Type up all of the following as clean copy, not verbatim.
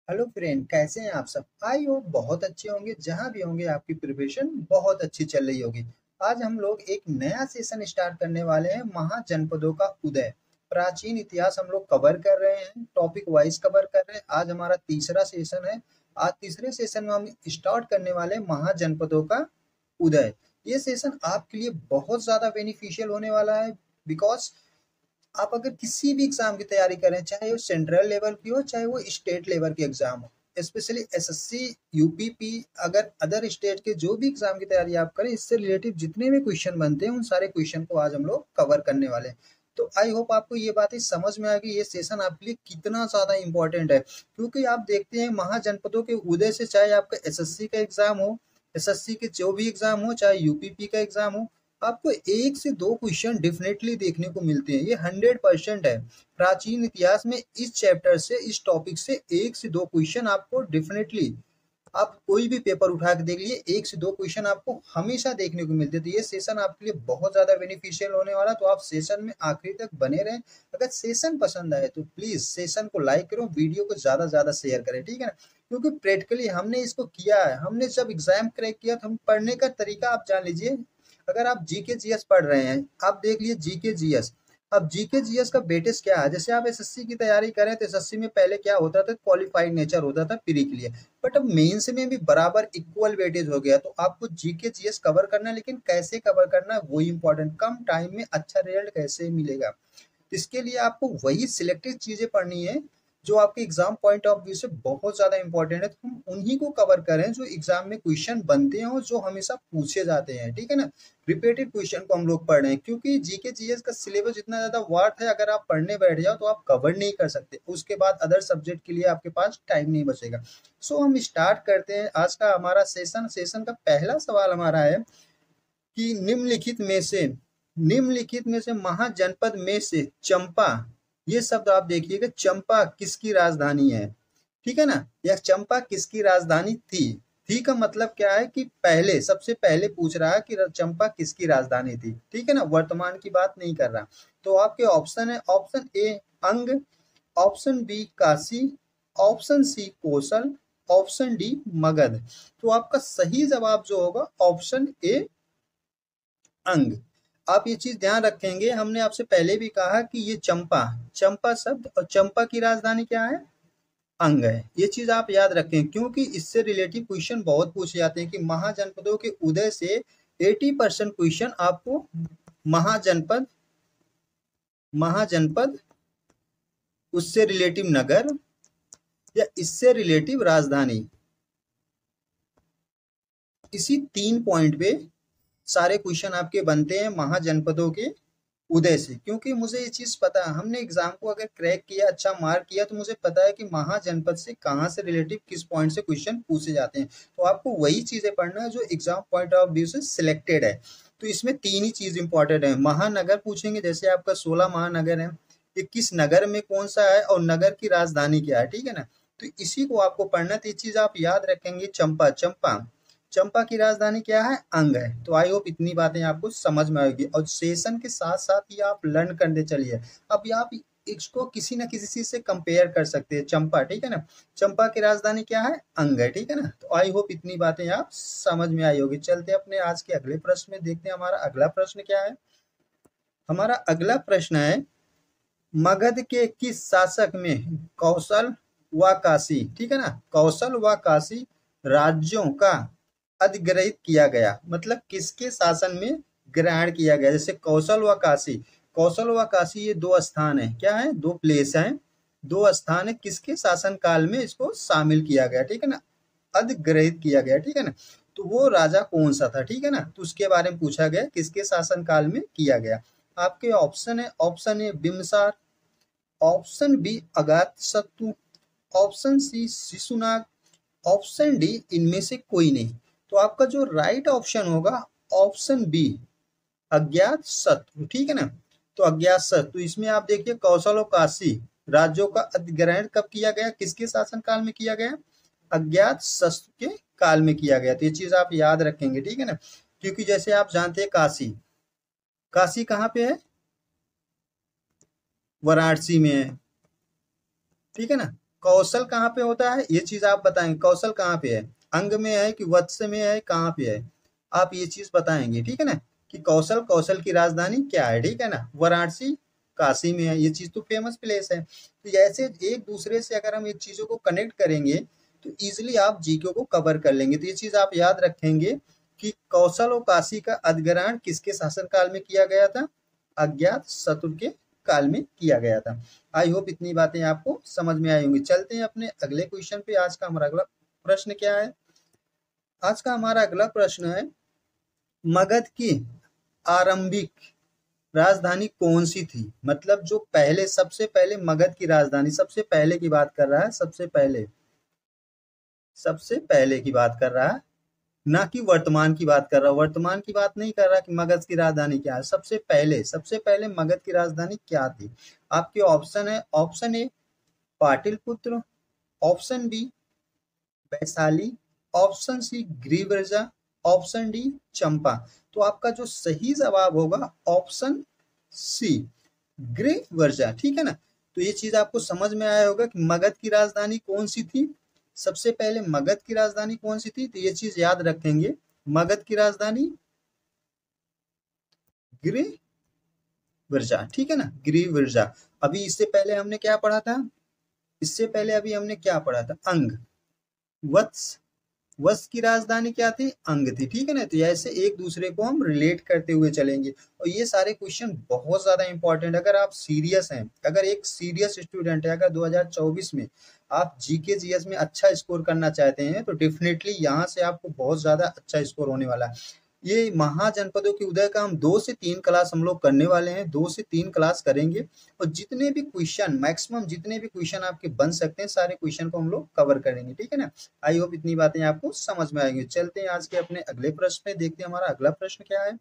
Hello friend, कैसे हैं आप सब। आई होप बहुत अच्छे होंगे। जहां भी होंगे आपकी प्रिपरेशन बहुत अच्छी चल रही होगी। आज हम लोग एक नया सेशन स्टार्ट करने वाले हैं, महाजनपदों का उदय। प्राचीन इतिहास हम लोग कवर कर रहे हैं, टॉपिक वाइज कवर कर रहे हैं। आज हमारा तीसरा सेशन है। आज तीसरे सेशन में हम स्टार्ट करने वाले हैं महाजनपदों का उदय। ये सेशन आपके लिए बहुत ज्यादा बेनिफिशियल होने वाला है। बिकॉज आप अगर किसी भी एग्जाम की तैयारी करें, चाहे वो सेंट्रल लेवल की हो चाहे वो स्टेट लेवल की एग्जाम हो, स्पेशली एसएससी, यूपीपी, अगर अदर स्टेट के जो भी एग्जाम की तैयारी आप करें, इससे रिलेटिव जितने भी क्वेश्चन बनते हैं उन सारे क्वेश्चन को आज हम लोग कवर करने वाले हैं। तो आई होप आपको ये बातें समझ में आएगी, ये सेशन आपके लिए कितना ज्यादा इंपॉर्टेंट है। क्योंकि आप देखते हैं महाजनपदों के उदय से, चाहे आपका एसएससी का एग्जाम हो, एसएससी के जो भी एग्जाम हो, चाहे यूपीपी का एग्जाम हो, आपको एक से दो क्वेश्चन डेफिनेटली देखने को मिलते हैं। ये 100% है। प्राचीन इतिहास में इस चैप्टर से, इस टॉपिक से एक से दो क्वेश्चन आपको डेफिनेटली, आप कोई भी पेपर उठा के देख लीजिए, एक से दो क्वेश्चन आपको हमेशा देखने को मिलते हैं। तो ये सेशन आपके लिए बहुत ज्यादा बेनिफिशियल होने वाला है। तो आप सेशन में आखिरी तक बने रहें। अगर सेशन पसंद आए तो प्लीज सेशन को लाइक करो, वीडियो को ज्यादा ज्यादा शेयर करें, ठीक है ना। क्योंकि प्रैक्टिकली हमने इसको किया है, हमने जब एग्जाम क्रैक किया तो हम पढ़ने का तरीका आप जान लीजिए। अगर आप जीके जीएस पढ़ रहे हैं, आप देख लीजिए जीके जीएस। अब जीके जीएस का वेटेज क्या है, जैसे आप एसएससी की तैयारी करें तो एसएससी में पहले क्या होता था, क्वालिफाइड नेचर होता था प्री के लिए। बट अब मेंस में भी बराबर इक्वल वेटेज हो गया। तो आपको जीके जीएस कवर करना है, लेकिन कैसे कवर करना है वो इंपॉर्टेंट, कम टाइम में अच्छा रिजल्ट कैसे मिलेगा। इसके लिए आपको वही सिलेक्टेड चीजें पढ़नी है जो आपके एग्जाम पॉइंट ऑफ व्यू से बहुत ज्यादा इंपॉर्टेंट है। तो हम उन्हीं को कवर करें जो एग्जाम में क्वेश्चन बनते हैं और जो हमेशा पूछे जाते हैं, ठीक है ना। रिपीटेड क्वेश्चन को हम लोग पढ़ रहे हैं, क्योंकि जीके जीएस का सिलेबस इतना ज्यादा वार्ट है, अगर आप पढ़ने बैठ जाओ तो आप कवर नहीं कर सकते। उसके बाद अदर सब्जेक्ट के लिए आपके पास टाइम नहीं बचेगा। सो हम स्टार्ट करते हैं आज का हमारा सेशन। सेशन का पहला सवाल हमारा है कि निम्नलिखित में से महाजनपद में से चंपा, ये शब्द आप देखिएगा, चंपा किसकी राजधानी है, ठीक है ना। यह चंपा किसकी राजधानी थी का मतलब क्या है कि पहले, सबसे पहले पूछ रहा है कि चंपा किसकी राजधानी थी, ठीक है ना, वर्तमान की बात नहीं कर रहा। तो आपके ऑप्शन है, option A Anga, option B Kashi, option C Kaushal, option D Magadh. तो आपका सही जवाब जो होगा ऑप्शन ए अंग। आप ये चीज ध्यान रखेंगे, हमने आपसे पहले भी कहा कि ये चंपा, चंपा शब्द और चंपा की राजधानी क्या है, अंग है। ये चीज आप याद रखें, क्योंकि इससे रिलेटिव क्वेश्चन बहुत पूछे जाते हैं कि महाजनपदों के उदय से 80% क्वेश्चन आपको महाजनपद, महाजनपद, उससे रिलेटिव नगर या इससे रिलेटिव राजधानी, इसी 3 पॉइंट पे सारे क्वेश्चन आपके बनते हैं महाजनपदों के उदय से। क्योंकि मुझे ये चीज पता है, हमने एग्जाम को अगर क्रैक किया, अच्छा मार्क किया, तो मुझे पता है कि महाजनपद से कहाँ से रिलेटिव किस पॉइंट से क्वेश्चन पूछे जाते हैं। तो आपको वही चीजें पढ़ना है जो एग्जाम पॉइंट ऑफ व्यू से सिलेक्टेड है। तो इसमें 3 ही चीज इंपॉर्टेंट है। महानगर पूछेंगे, जैसे आपका 16 महानगर है, ये किस नगर में कौन सा है और नगर की राजधानी क्या है, ठीक है ना। तो इसी को आपको पढ़ना है। तो ये चीज आप याद रखेंगे, चंपा, चंपा, चंपा की राजधानी क्या है, अंग है। तो आई होप इतनी बातें आपको समझ में आएगी, और सेशन के साथ साथ ही आप लर्न करते चलिए। अब आप इसको किसी ना किसी चीज से कंपेयर कर सकते हैं, चंपा, ठीक है ना। चंपा की राजधानी क्या है, अंग है, ठीक है ना। तो आई होप इतनी बातें आप समझ में आई होगी। चलते अपने आज के अगले प्रश्न में, देखते हैं हमारा अगला प्रश्न क्या है। हमारा अगला प्रश्न है, मगध के किस शासक में कौशल व काशी, ठीक है ना, कौशल व काशी राज्यों का अधिग्रहित किया गया, मतलब किसके शासन में ग्रहण किया गया। जैसे कौशल व काशी, कौशल व काशी ये दो स्थान है, क्या है, दो प्लेस हैं, दो स्थान है, किसके शासन काल में इसको शामिल किया गया, ठीक है ना, अधिग्रहित किया गया, ठीक है ना। तो वो राजा कौन सा था, ठीक है ना, तो उसके बारे में पूछा गया, किसके शासन काल में किया गया। आपके ऑप्शन है, option A Bimbisara, option B Ajatashatru, option C Shishunaga, option D इनमें से कोई नहीं। तो आपका जो राइट ऑप्शन होगा ऑप्शन बी, अज्ञात शत्रु, ठीक है ना। तो अज्ञात शत्रु, इसमें आप देखिए कौशल और काशी राज्यों का अधिग्रहण कब किया गया, किसके शासन काल में किया गया, अज्ञात शत्रु के काल में किया गया। तो ये चीज आप याद रखेंगे, ठीक है ना। क्योंकि जैसे आप जानते हैं काशी, काशी कहाँ पे है, वाराणसी में है, ठीक है ना। कौशल कहाँ पे होता है ये चीज आप बताएंगे, कौशल कहाँ पे है, अंग में है कि वत्स में है, कहाँ पे है, आप ये चीज बताएंगे, ठीक है ना। कि कौशल, कौशल की राजधानी क्या है, ठीक है ना। वाराणसी काशी में है, ये चीज तो फेमस प्लेस है। तो ऐसे एक दूसरे से अगर हम ये चीजों को कनेक्ट करेंगे तो इजिली आप जीके को कवर कर लेंगे। तो ये चीज आप याद रखेंगे कि कौशल और काशी का अधिग्रहण किसके शासनकाल में किया गया था, अज्ञात शत्रु के काल में किया गया था। आई होप इतनी बातें आपको समझ में आई होंगी। चलते हैं अपने अगले क्वेश्चन पे। आज का हमारा अगला प्रश्न क्या है, आज का हमारा अगला प्रश्न है, मगध की आरंभिक राजधानी कौन सी थी। मतलब जो पहले, सबसे पहले मगध की राजधानी, सबसे पहले की बात कर रहा है, सबसे पहले, सबसे पहले की बात कर रहा है, ना कि वर्तमान की बात कर रहा है। वर्तमान की बात नहीं कर रहा कि मगध की राजधानी क्या है, सबसे पहले, सबसे पहले मगध की राजधानी क्या थी। आपके ऑप्शन है, option A Pataliputra, option B Vaishali, option C Girivraja, option D Champa. तो आपका जो सही जवाब होगा ऑप्शन सी ग्रीवर्जा, ठीक है ना। तो ये चीज आपको समझ में आया होगा कि मगध की राजधानी कौन सी थी, सबसे पहले मगध की राजधानी कौन सी थी। तो ये चीज याद रखेंगे, मगध की राजधानी गिरिवर्जा, ठीक है ना, गिरिवर्जा। अभी इससे पहले हमने क्या पढ़ा था, इससे पहले अभी हमने क्या पढ़ा था, अंग, वत्स, वत्स की राजधानी क्या थी, अंग थी, ठीक है ना। तो ऐसे एक दूसरे को हम रिलेट करते हुए चलेंगे। और ये सारे क्वेश्चन बहुत ज्यादा इंपॉर्टेंट, अगर आप सीरियस हैं, अगर एक सीरियस स्टूडेंट है, अगर 2024 में आप जीके जीएस में अच्छा स्कोर करना चाहते हैं तो डेफिनेटली यहाँ से आपको बहुत ज्यादा अच्छा स्कोर होने वाला है। ये महाजनपदों के उदय का हम 2 से 3 क्लास हम लोग करने वाले हैं, 2 से 3 क्लास करेंगे। और जितने भी क्वेश्चन, मैक्सिमम जितने भी क्वेश्चन आपके बन सकते हैं, सारे क्वेश्चन को हम लोग कवर करेंगे, ठीक है ना। आई होप इतनी बातें आपको समझ में आएंगी। चलते हैं आज के अपने अगले प्रश्न पे, देखते हैं हमारा अगला प्रश्न क्या है।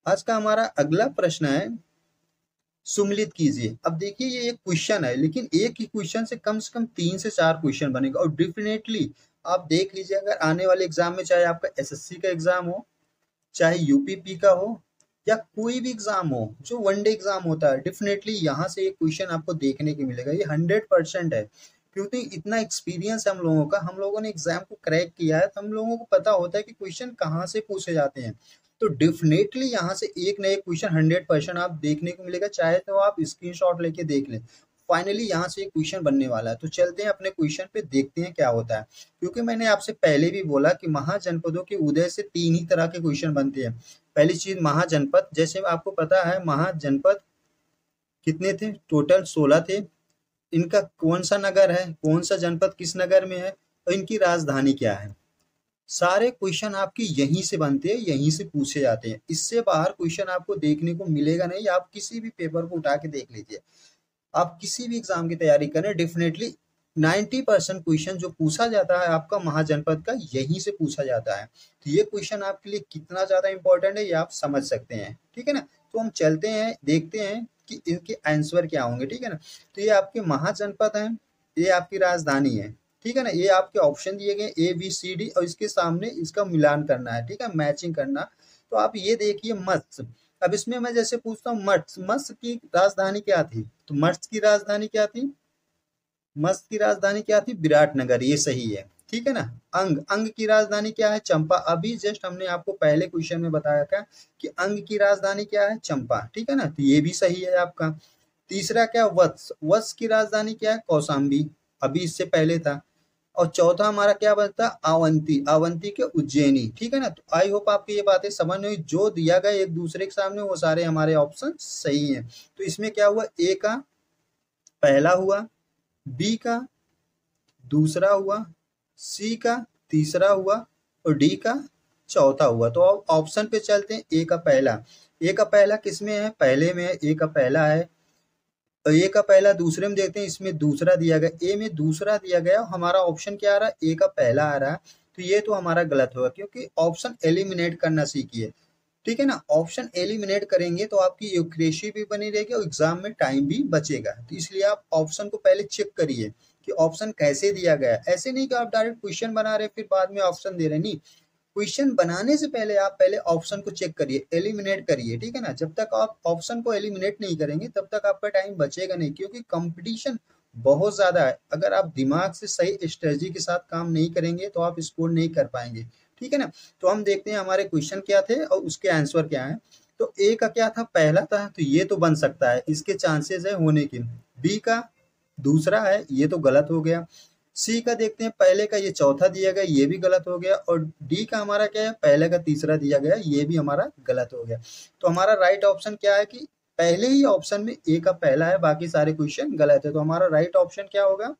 आज का हमारा अगला प्रश्न है, सुमिलित कीजिए। अब देखिए ये एक क्वेश्चन है, लेकिन एक ही क्वेश्चन से कम 3 से 4 क्वेश्चन बनेगा। और डेफिनेटली आप देख लीजिए, अगर आने वाले एग्जाम में, चाहे आपका एसएससी का एग्जाम हो, चाहे यूपीपी का हो, या कोई भी एग्जाम हो जो वनडे एग्जाम होता है, डेफिनेटली यहाँ से एक क्वेश्चन आपको देखने को मिलेगा। ये 100% है, क्योंकि इतना एक्सपीरियंस है हम लोगों का, हम लोगों ने एग्जाम को क्रैक किया है, तो हम लोगों को पता होता है कि क्वेश्चन कहाँ से पूछे जाते हैं। तो डेफिनेटली यहाँ से एक ना एक क्वेश्चन 100% आप देखने को मिलेगा, चाहे तो आप स्क्रीनशॉट लेके देख लें। फाइनली यहाँ से एक क्वेश्चन बनने वाला है। तो चलते हैं अपने क्वेश्चन पे, देखते हैं क्या होता है। क्योंकि मैंने आपसे पहले भी बोला कि महाजनपदों के उदय से 3 ही तरह के क्वेश्चन बनते हैं। पहली चीज महाजनपद, जैसे आपको पता है महाजनपद कितने थे, टोटल 16 थे। इनका कौन सा नगर है, कौन सा जनपद किस नगर में है, और इनकी राजधानी क्या है। सारे क्वेश्चन आपके यहीं से बनते हैं, यहीं से पूछे जाते हैं। इससे बाहर क्वेश्चन आपको देखने को मिलेगा नहीं। आप किसी भी पेपर को उठा के देख लीजिए, आप किसी भी एग्जाम की तैयारी करें, डेफिनेटली 90% क्वेश्चन जो पूछा जाता है आपका महाजनपद का, यहीं से पूछा जाता है। तो ये क्वेश्चन आपके लिए कितना ज्यादा इंपॉर्टेंट है ये आप समझ सकते हैं, ठीक है ना। तो हम चलते हैं, देखते हैं कि इनके आंसर क्या होंगे, ठीक है ना। तो ये आपके महाजनपद है, ये आपकी राजधानी है, ठीक है ना। ये आपके ऑप्शन दिए गए ABCD, और इसके सामने इसका मिलान करना है, ठीक है, मैचिंग करना। तो आप ये देखिए मत्स्य। अब इसमें मैं जैसे पूछता हूँ मत्स्य, मत्स्य की राजधानी क्या थी, तो मत्स्य की राजधानी क्या थी, मत्स्य की राजधानी क्या थी, विराटनगर, ये सही है, ठीक है ना। अंग, अंग की राजधानी क्या है, चंपा। अभी जस्ट हमने आपको पहले क्वेश्चन में बताया था कि अंग की राजधानी क्या है, चंपा, ठीक है ना। तो ये भी सही है आपका। तीसरा क्या, वत्स, वत्स की राजधानी क्या है, कौशाम्बी, अभी इससे पहले था। और चौथा हमारा क्या बनता है, अवंती, अवंती के उज्जैनी, ठीक है ना। तो आई होप आपकी ये बातें समझ में हुई। जो दिया गया एक दूसरे के सामने, वो सारे हमारे ऑप्शन सही हैं। तो इसमें क्या हुआ, ए का पहला हुआ, बी का दूसरा हुआ, सी का तीसरा हुआ, और डी का चौथा हुआ। तो अब ऑप्शन पे चलते हैं, ए का पहला। ए का पहला किसमें है, पहले में है, ए का पहला है। तो ए का पहला दूसरे में देखते हैं, इसमें दूसरा दिया गया, ए में दूसरा दिया गया, हमारा ऑप्शन क्या आ रहा है, ए का पहला आ रहा है। तो ये तो हमारा गलत होगा, क्योंकि ऑप्शन एलिमिनेट करना सीखिए, ठीक है ना। ऑप्शन एलिमिनेट करेंगे तो आपकी एक्यूरेसी भी बनी रहेगी और एग्जाम में टाइम भी बचेगा। तो इसलिए आप ऑप्शन को पहले चेक करिए कि ऑप्शन कैसे दिया गया है। ऐसे नहीं कि आप डायरेक्ट क्वेश्चन बना रहे फिर बाद में ऑप्शन दे रहे, नहीं। क्वेश्चन बनाने से पहले आप पहले ऑप्शन को चेक करिए, एलिमिनेट करिए, ठीक है ना। जब तक आप ऑप्शन को एलिमिनेट नहीं करेंगे तब तक आपका टाइम बचेगा नहीं, क्योंकि कंपटीशन बहुत ज्यादा है। अगर आप दिमाग से सही स्ट्रेटजी के साथ काम नहीं करेंगे तो आप स्कोर नहीं कर पाएंगे, ठीक है ना। तो हम देखते हैं हमारे क्वेश्चन क्या थे और उसके आंसर क्या है। तो ए का क्या था, पहला था, तो ये तो बन सकता है, इसके चांसेस है होने के। बी का दूसरा है, ये तो गलत हो गया। सी का देखते हैं, पहले का ये चौथा दिया गया, ये भी गलत हो गया। और डी का हमारा क्या है, पहले का तीसरा दिया गया, ये भी हमारा गलत हो गया। तो हमारा राइट ऑप्शन क्या है कि पहले ही ऑप्शन में ए का पहला है, बाकी सारे क्वेश्चन गलत है। तो हमारा राइट ऑप्शन क्या होगा,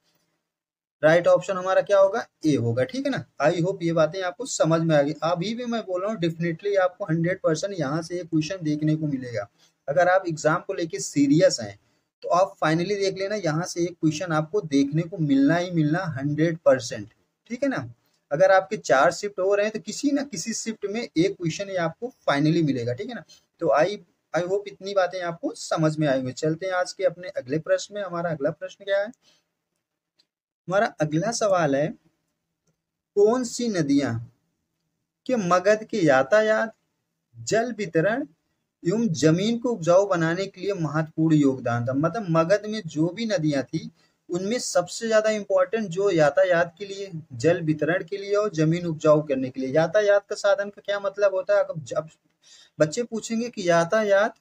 राइट ऑप्शन हमारा क्या होगा, ए होगा, ठीक है ना। आई होप ये बातें आपको समझ में आ गई। अभी भी मैं बोल रहा हूँ, डेफिनेटली आपको 100% यहाँ से एक क्वेश्चन देखने को मिलेगा। अगर आप एग्जाम को लेके सीरियस हैं तो आप फाइनली देख लेना, यहाँ से एक क्वेश्चन आपको देखने को मिलना ही मिलना 100%, ठीक है ना। अगर आपके 4 शिफ्ट हो रहे हैं तो किसी ना किसी शिफ्ट में एक क्वेश्चन ही आपको फाइनली मिलेगा, ठीक है ना। तो आई आई होप इतनी बातें आपको समझ में आएंगे। चलते हैं आज के अपने अगले प्रश्न में। हमारा अगला प्रश्न क्या है, हमारा अगला सवाल है, कौन सी नदियां के मगध के यातायात, जल वितरण एवं जमीन को उपजाऊ बनाने के लिए महत्वपूर्ण योगदान था। मतलब मगध में जो भी नदियां थी उनमें सबसे ज्यादा इंपॉर्टेंट जो यातायात के लिए, जल वितरण के लिए और जमीन उपजाऊ करने के लिए। यातायात का साधन का क्या मतलब होता है, जब बच्चे पूछेंगे कि यातायात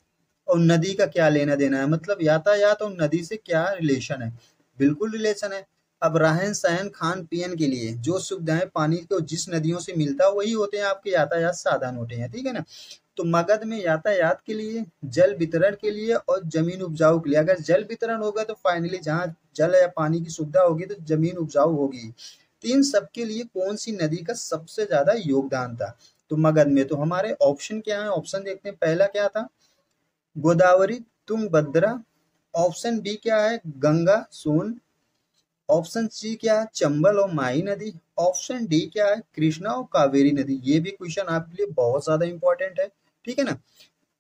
और नदी का क्या लेना देना है, मतलब यातायात और नदी से क्या रिलेशन है, बिल्कुल रिलेशन है। अब रहन सहन खान पीन के लिए जो सुविधाएं पानी को जिस नदियों से मिलता है वही होते हैं आपके यातायात साधन होते हैं, ठीक है ना। तो मगध में यातायात के लिए, जल वितरण के लिए और जमीन उपजाऊ के लिए। अगर जल वितरण होगा तो फाइनली जहाँ जल या पानी की सुविधा होगी तो जमीन उपजाऊ होगी। तीन सबके लिए कौन सी नदी का सबसे ज्यादा योगदान था, तो मगध में। तो हमारे ऑप्शन क्या है, ऑप्शन देखते हैं। पहला क्या था, गोदावरी तुंगभद्रा। ऑप्शन बी क्या है, गंगा सोन। ऑप्शन सी क्या है, चंबल और माही नदी। ऑप्शन डी क्या है, कृष्णा और कावेरी नदी। ये भी क्वेश्चन आपके लिए बहुत ज्यादा इंपॉर्टेंट है, ठीक है ना।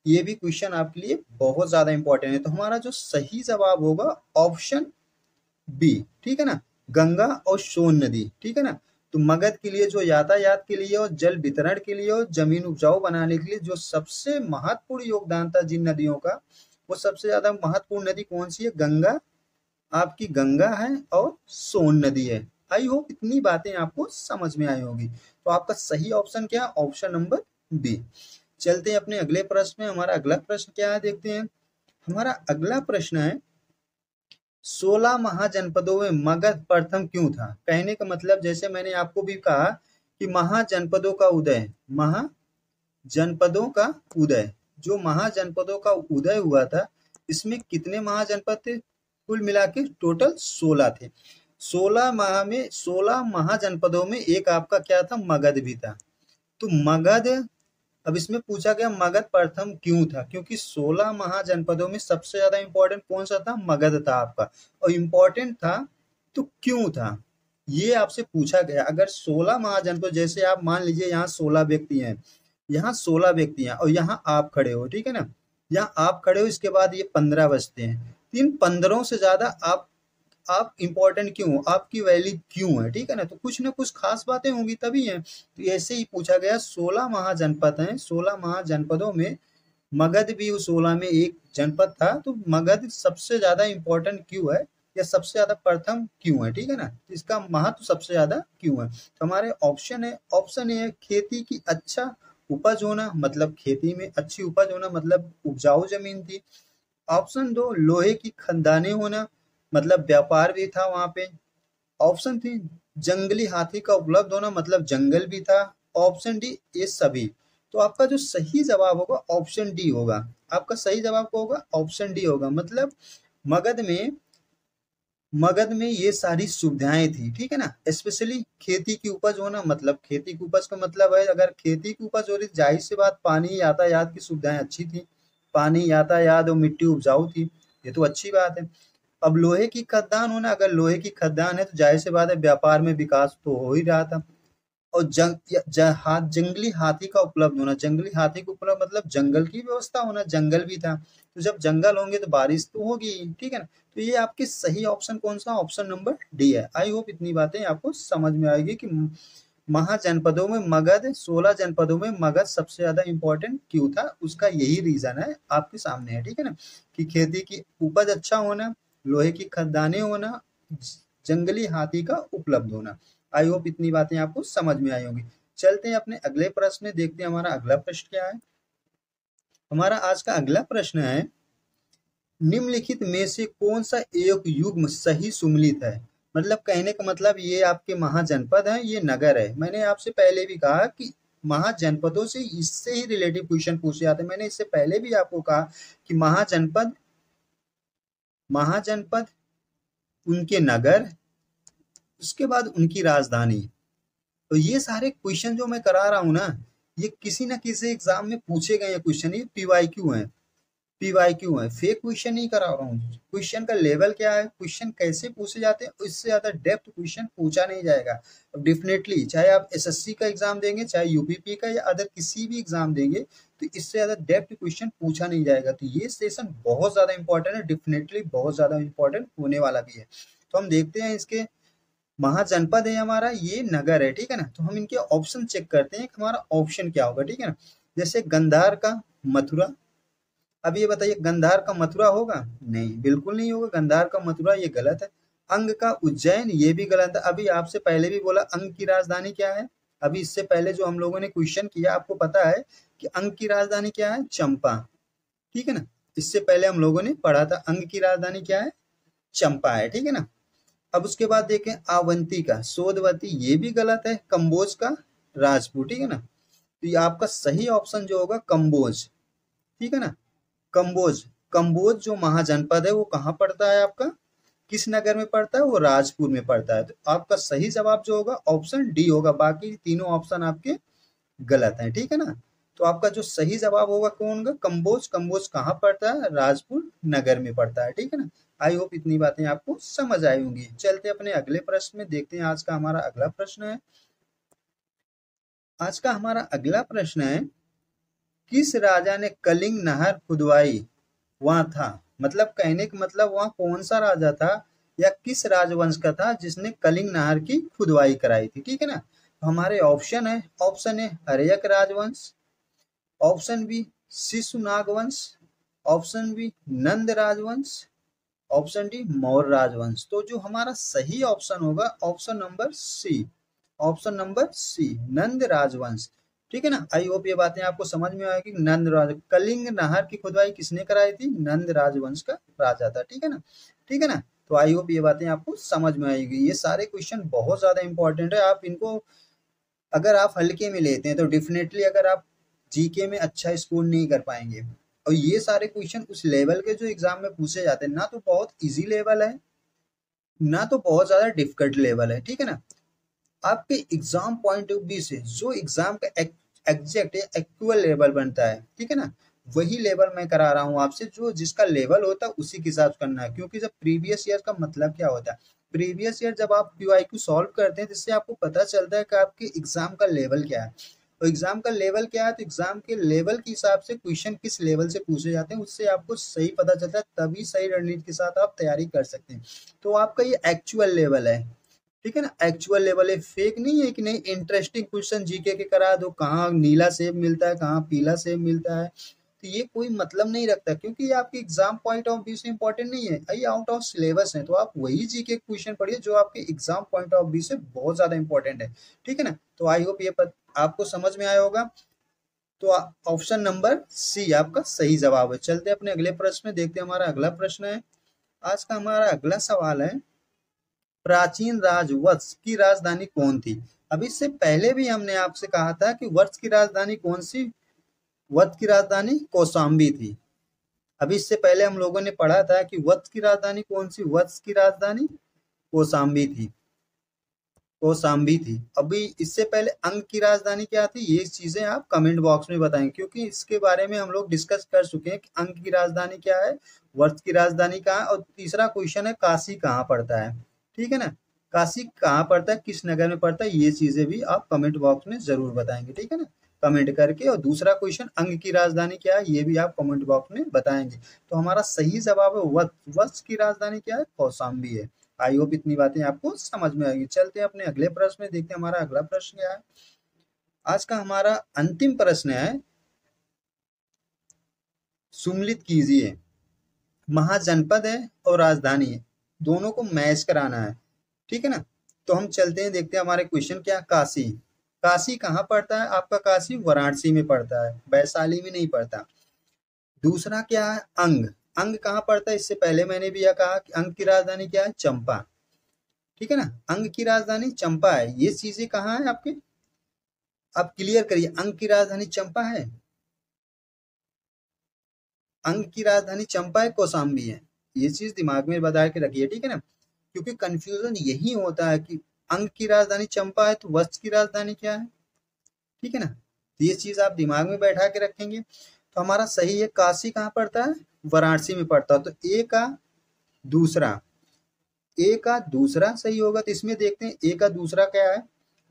ये भी क्वेश्चन आपके लिए बहुत ज्यादा इंपॉर्टेंट है। तो हमारा जो सही जवाब होगा ऑप्शन बी, ठीक है ना, गंगा और सोन नदी, ठीक है ना। तो मगध के लिए जो यातायात के लिए और जल वितरण के लिए और जमीन उपजाऊ बनाने के लिए जो सबसे महत्वपूर्ण योगदान था जिन नदियों का, वो सबसे ज्यादा महत्वपूर्ण नदी कौन सी है, गंगा, आपकी गंगा है और सोन नदी है। आई होप इतनी बातें आपको समझ में आई होगी। तो आपका सही ऑप्शन क्या है, ऑप्शन नंबर बी। चलते हैं अपने अगले प्रश्न में। हमारा अगला प्रश्न क्या है देखते हैं। हमारा अगला प्रश्न है, 16 महाजनपदों में मगध प्रथम क्यों था। कहने का मतलब, जैसे मैंने आपको भी कहा कि महाजनपदों का उदय, महाजनपदों का उदय, जो महाजनपदों का उदय हुआ था, इसमें कितने महाजनपद थे, कुल मिला के टोटल 16 थे। 16 महाजनपदों में एक आपका क्या था, मगध भी था। तो मगध, अब इसमें पूछा गया मगध प्रथम क्यों था, क्योंकि 16 महाजनपदों में सबसे ज्यादा इंपॉर्टेंट कौन सा था, मगध था आपका। और इम्पोर्टेंट था तो क्यों था, ये आपसे पूछा गया। अगर 16 महाजनपद, जैसे आप मान लीजिए यहाँ 16 व्यक्ति हैं, यहाँ 16 व्यक्ति हैं और यहाँ आप खड़े हो, ठीक है ना, यहाँ आप खड़े हो, इसके बाद ये 15 बचते हैं। इन 15 से ज्यादा आप इंपॉर्टेंट क्यों हो, आपकी वैल्यू क्यों है, ठीक है ना। तो कुछ ना कुछ खास बातें होंगी तभी है। तो ऐसे ही पूछा गया, 16 महाजनपद हैं, 16 महाजनपदों में मगध भी उस 16 में एक जनपद था। तो मगध सबसे ज्यादा इंपॉर्टेंट क्यों है, या सबसे ज्यादा प्रथम क्यों है, ठीक है ना, इसका महत्व सबसे ज्यादा क्यों है। तो हमारे ऑप्शन है, ऑप्शन ए है खेती की अच्छा उपज होना, मतलब खेती में अच्छी उपज होना, मतलब उपजाऊ जमीन थी। ऑप्शन दो, लोहे की खदानें होना, मतलब व्यापार भी था वहां पे। ऑप्शन थी, जंगली हाथी का उपलब्ध होना, मतलब जंगल भी था। ऑप्शन डी, ये सभी। तो आपका जो सही जवाब होगा ऑप्शन डी होगा। आपका सही जवाब क्या होगा, ऑप्शन डी होगा। मतलब मगध में मगध में ये सारी सुविधाएं थी, ठीक है ना। स्पेशली खेती की उपज होना, मतलब खेती की उपज का मतलब है, अगर खेती की उपज हो रही, जाहिर सी बात पानी यातायात की सुविधाएं अच्छी थी, पानी यातायात और मिट्टी उपजाऊ थी, ये तो अच्छी बात है। अब लोहे की खदान होना, अगर लोहे की खदान है तो जाहिर सी बात है व्यापार में विकास तो हो ही रहा था। और जंगली हाथी का उपलब्ध होना, जंगली हाथी को उपलब्ध मतलब जंगल की व्यवस्था होना, जंगल भी था। तो जब जंगल होंगे तो बारिश तो होगी, ठीक है ना। तो ये आपके सही ऑप्शन कौन सा, ऑप्शन नंबर डी है। आई होप इतनी बातें आपको समझ में आएगी कि महाजनपदों में मगध, 16 जनपदों में मगध सबसे ज्यादा इंपॉर्टेंट क्यों था, उसका यही रीजन है, आपके सामने है, ठीक है ना। कि खेती की उपज अच्छा होना, लोहे की खदानें होना, जंगली हाथी का उपलब्ध होना। आई होप इतनी बातें आपको समझ में आई होंगी। चलते हैं अपने अगले प्रश्न में, देखते हैं हमारा अगला प्रश्न क्या है। हमारा आज का अगला प्रश्न है, निम्नलिखित में से कौन सा एक युग्म सही सुमेलित है? मतलब कहने का मतलब ये आपके महाजनपद है, ये नगर है। मैंने आपसे पहले भी कहा कि महाजनपदों से इससे ही रिलेटिव क्वेश्चन पूछे जाते हैं। मैंने इससे पहले भी आपको कहा कि महाजनपद, महाजनपद, उनके नगर, उसके बाद उनकी राजधानी। तो ये सारे क्वेश्चन जो मैं करा रहा हूँ ना, ये किसी ना किसी एग्जाम में पूछे गए क्वेश्चन, ये पीवाईक्यू है, पीवाईक्यू है, फेक क्वेश्चन नहीं करा रहा हूँ। क्वेश्चन का लेवल क्या है, क्वेश्चन कैसे पूछे जाते हैं, इससे ज्यादा डेप्थ क्वेश्चन पूछा नहीं जाएगा। अब डेफिनेटली चाहे आप एसएससी का एग्जाम देंगे, चाहे यूपीपी का या अदर किसी भी एग्जाम देंगे, तो इससे ज्यादा डेप्थ क्वेश्चन पूछा नहीं जाएगा। तो ये सेशन बहुत ज्यादा इंपॉर्टेंट है, डेफिनेटली बहुत ज्यादा इंपॉर्टेंट होने वाला भी है। तो हम देखते हैं, इसके महाजनपद है हमारा, ये नगर है, ठीक है ना। तो हम इनके ऑप्शन चेक करते हैं कि हमारा ऑप्शन क्या होगा, ठीक है ना। जैसे गंधार का मथुरा, अब ये बताइए गंधार का मथुरा होगा? नहीं, बिल्कुल नहीं होगा, गंधार का मथुरा ये गलत है। अंग का उज्जैन, ये भी गलत है। अभी आपसे पहले भी बोला अंग की राजधानी क्या है, अभी इससे पहले जो हम लोगों ने क्वेश्चन किया आपको पता है कि अंग की राजधानी क्या है, चंपा, ठीक है ना। इससे पहले हम लोगों ने पढ़ा था अंग की राजधानी क्या है, चंपा है, ठीक है ना। अब उसके बाद देखें आवंती का सोदवती, ये भी गलत है। कंबोज का राजपूत, ठीक है ना। तो ये आपका सही ऑप्शन जो होगा कंबोज, ठीक है ना। कंबोज, कंबोज जो महाजनपद है वो कहाँ पड़ता है आपका, किस नगर में पड़ता है, वो राजपुर में पड़ता है। तो आपका सही जवाब जो होगा ऑप्शन डी होगा, बाकी तीनों ऑप्शन आपके गलत हैं, ठीक है ना। तो आपका जो सही जवाब होगा कौन होगा, कंबोज। कंबोज कहाँ पड़ता है, राजपुर नगर में पड़ता है, ठीक है ना। आई होप इतनी बातें आपको समझ आई होंगी। चलते अपने अगले प्रश्न में, देखते हैं आज का हमारा अगला प्रश्न है। आज का हमारा अगला प्रश्न है, किस राजा ने कलिंग नहर खुदवाई वहां था? मतलब कहने का मतलब वहां कौन सा राजा था या किस राजवंश का था जिसने कलिंग नहर की खुदवाई कराई थी, ठीक है ना। तो हमारे ऑप्शन है, ऑप्शन ए हर्यक राजवंश, ऑप्शन बी शिशुनाग वंश, ऑप्शन बी नंद राजवंश, ऑप्शन डी मौर्य राजवंश। तो जो हमारा सही ऑप्शन होगा option number C, option number C Nand राजवंश, ठीक है ना। आई होप ये बातें आपको समझ में आएगी। नंद राज, कलिंग नहर की खुदाई किसने कराई थी, नंद राजवंश का राजा था, ठीक है ना, ठीक है ना। तो आई होप ये बातें आपको समझ में आएगी। ये सारे क्वेश्चन बहुत ज्यादा इंपॉर्टेंट है, आप इनको अगर आप हल्के में लेते हैं तो डेफिनेटली अगर आप जीके में अच्छा स्कोर नहीं कर पाएंगे। और ये सारे क्वेश्चन उस लेवल के जो एग्जाम में पूछे जाते हैं, ना तो बहुत इजी लेवल है ना तो बहुत ज्यादा डिफिकल्ट लेवल है, ठीक है ना। आपके एग्जाम पॉइंट ऑफ व्यू से जो एग्जाम का एग्जैक्ट एक्चुअल लेवल बनता है, ठीक है ना, वही लेवल मैं करा रहा हूँ आपसे। जो जिसका लेवल होता है उसी के हिसाब से करना है, क्योंकि जब प्रीवियस ईयर का मतलब क्या होता है, प्रीवियस ईयर जब आप क्यूआईक्यू सॉल्व करते हैं जिससे आपको पता चलता है कि आपके एग्जाम का लेवल क्या है। और एग्जाम का लेवल क्या है, तो एग्जाम के लेवल के हिसाब से क्वेश्चन किस लेवल से पूछे जाते हैं उससे आपको सही पता चलता है, तभी सही रणनीति के साथ आप तैयारी कर सकते हैं। तो आपका ये एक्चुअल लेवल है, ठीक है ना, एक्चुअल लेवल है, फेक नहीं है कि नहीं इंटरेस्टिंग क्वेश्चन जीके के करा दो, कहाँ नीला सेब मिलता है कहाँ पीला सेब मिलता है, तो ये कोई मतलब नहीं रखता, क्योंकि ये आपके एग्जाम पॉइंट ऑफ व्यू से इंपॉर्टेंट नहीं है, ये आउट ऑफ सिलेबस है। तो आप वही जीके क्वेश्चन पढ़िए जो आपके एग्जाम पॉइंट ऑफ व्यू से बहुत ज्यादा इंपॉर्टेंट है, ठीक है ना। तो आई होप ये आपको समझ में आया होगा। तो ऑप्शन नंबर सी आपका सही जवाब है। चलते अपने अगले प्रश्न में, देखते हैं हमारा अगला प्रश्न है। आज का हमारा अगला सवाल है, प्राचीन राजवंश की राजधानी कौन थी? अब इससे पहले भी हमने आपसे कहा था कि वत्स की राजधानी कौन सी, वत्स की राजधानी कौशाम्बी थी। अभी इससे पहले हम लोगों ने पढ़ा था कि वत्स की राजधानी कौन सी, वत्स की राजधानी कौशाम्बी थी, कौशाम्बी थी। अभी इससे पहले अंग की राजधानी क्या थी, ये चीजें आप कमेंट बॉक्स में बताएं, क्योंकि इसके बारे में हम लोग डिस्कस कर चुके हैं कि अंग की राजधानी क्या है, वर्ष की राजधानी कहाँ है, और तीसरा क्वेश्चन है काशी कहाँ पड़ता है, ठीक है ना। काशी कहाँ पड़ता है, किस नगर में पड़ता है, ये चीजें भी आप कमेंट बॉक्स में जरूर बताएंगे, ठीक है ना, कमेंट करके। और दूसरा क्वेश्चन अंग की राजधानी क्या है, ये भी आप कमेंट बॉक्स में बताएंगे। तो हमारा सही जवाब है वत्स की राजधानी क्या है, कौशाम्बी है। आई होप इतनी बातें आपको समझ में आएगी। चलते हैं अपने अगले प्रश्न में, देखते हैं हमारा अगला प्रश्न क्या है। आज का हमारा अंतिम प्रश्न है, सुम्मिलित कीजिए महाजनपद है और राजधानी है, दोनों को मैच कराना है, ठीक है ना। तो हम चलते हैं, देखते हैं हमारे क्वेश्चन क्या। काशी, काशी कहाँ पड़ता है आपका? काशी वाराणसी में पड़ता है, वैशाली में नहीं पड़ता। दूसरा क्या है? अंग, अंग कहाँ पड़ता है? इससे पहले मैंने भी यह कहा कि अंग की राजधानी क्या है? चंपा, ठीक है ना। अंग की राजधानी चंपा है, ये चीजें कहाँ है आपके, आप क्लियर करिए। अंग की राजधानी चंपा है, अंग की राजधानी चंपा है, कौशाम्बी है, ये चीज दिमाग में बता के रखिए, ठीक है ना। क्योंकि कंफ्यूजन यही होता है कि अंग की राजधानी चंपा है तो वत्स की राजधानी क्या है, ठीक है ना। तो ये चीज आप दिमाग में बैठा के रखेंगे तो हमारा सही है। काशी कहाँ पड़ता है? वाराणसी में पड़ता है, तो ए का दूसरा, ए का दूसरा सही होगा। तो इसमें देखते हैं ए का दूसरा क्या है,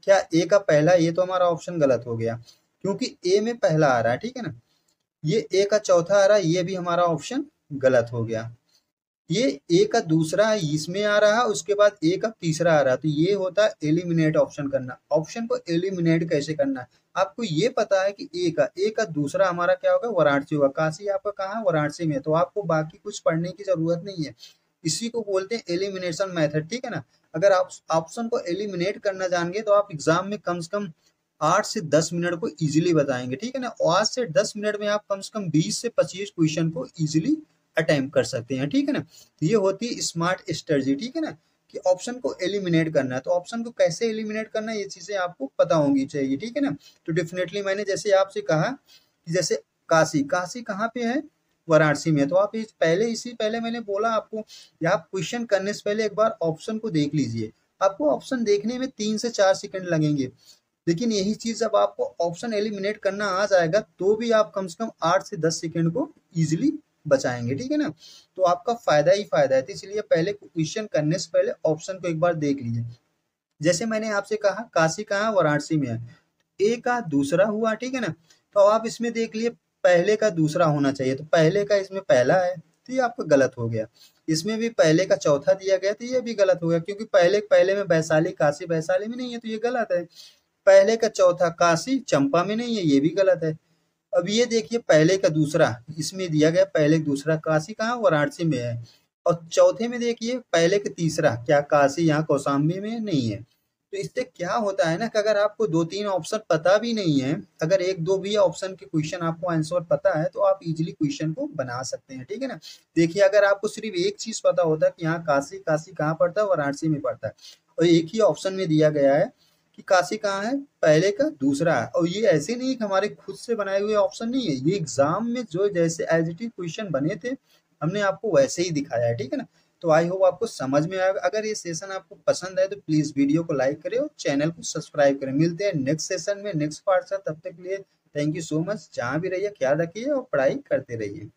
क्या ए का पहला? ये तो हमारा ऑप्शन गलत हो गया, क्योंकि ए में पहला आ रहा है, ठीक है ना। ये ए का चौथा आ रहा है, ये भी हमारा ऑप्शन गलत हो गया। ये ए का दूसरा इसमें आ रहा है, उसके बाद ए का तीसरा आ रहा है, तो ये होता है एलिमिनेट ऑप्शन करना। ऑप्शन को एलिमिनेट कैसे करना है? आपको ये पता है कि ए का दूसरा हमारा क्या होगा? वाराणसी होगा। काशी आपका कहाँ है? वाराणसी में, तो आपको बाकी कुछ पढ़ने की जरूरत नहीं है। इसी को बोलते हैं एलिमिनेशन मेथड, ठीक है ना। अगर आप ऑप्शन को एलिमिनेट करना जान गए तो आप एग्जाम में कम से कम 8 से 10 मिनट को इजीली बताएंगे, ठीक है ना। और 8 से 10 मिनट में आप कम से कम 20 से 25 क्वेश्चन को इजीली अटेम्प्ट कर सकते हैं, ठीक है ना। तो ये होती है स्मार्ट स्ट्रेटजी, ठीक है ना, कि ऑप्शन को एलिमिनेट करना है। तो ऑप्शन को कैसे एलिमिनेट करना है, ये चीजें आपको पता होंगी चाहिए, ठीक है ना। तो डेफिनेटली मैंने जैसे आपसे कहा कि जैसे काशी, काशी कहाँ पे है? वाराणसी में। तो आप इस पहले, इसी पहले मैंने बोला आपको, या आप क्वेश्चन करने से पहले एक बार ऑप्शन को देख लीजिए। आपको ऑप्शन देखने में 3 से 4 सेकंड लगेंगे, लेकिन यही चीज जब आपको ऑप्शन एलिमिनेट करना आ जाएगा तो भी आप कम से कम 8 से 10 सेकंड को इजिली बचाएंगे, ठीक है ना। तो आपका फायदा ही फायदा है, तो इसलिए पहले क्वेश्चन करने से पहले ऑप्शन को एक बार देख लीजिए। जैसे मैंने आपसे कहा काशी कहाँ? वाराणसी में है, ए का दूसरा हुआ, ठीक है ना। तो आप इसमें देख लिए पहले का दूसरा होना चाहिए, तो पहले का इसमें पहला है, तो ये आपका गलत हो गया। इसमें भी पहले का चौथा दिया गया, तो ये भी गलत हो गया, क्योंकि पहले पहले में वैशाली, काशी वैशाली में नहीं है, तो ये गलत है। पहले का चौथा काशी चंपा में नहीं है, ये भी गलत है। अब ये देखिए पहले का दूसरा, इसमें दिया गया पहले का दूसरा, काशी कहाँ? वाराणसी में है। और चौथे में देखिए पहले का तीसरा, क्या काशी यहाँ कौशाम्बी में नहीं है। तो इससे क्या होता है ना कि अगर आपको 2-3 ऑप्शन पता भी नहीं है, अगर 1-2 भी ऑप्शन के क्वेश्चन आपको आंसर पता है तो आप इजीली क्वेश्चन को बना सकते हैं, ठीक है ना। देखिए अगर आपको सिर्फ एक चीज पता होता है कि यहाँ काशी, काशी कहाँ पड़ता है? वाराणसी में पड़ता है, और एक ही ऑप्शन में दिया गया है कि काशी कहाँ है? पहले का दूसरा है। और ये ऐसे नहीं कि हमारे खुद से बनाए हुए ऑप्शन नहीं है, ये एग्जाम में जो जैसे एज इट इज क्वेश्चन बने थे हमने आपको वैसे ही दिखाया है, ठीक है ना। तो आई होप आपको समझ में आएगा। अगर ये सेशन आपको पसंद आए तो प्लीज वीडियो को लाइक करें और चैनल को सब्सक्राइब करें। मिलते हैं नेक्स्ट सेशन में, नेक्स्ट पार्ट से। तब तक के लिए थैंक यू सो मच। जहाँ भी रहिए ख्याल रखिए और पढ़ाई करते रहिए।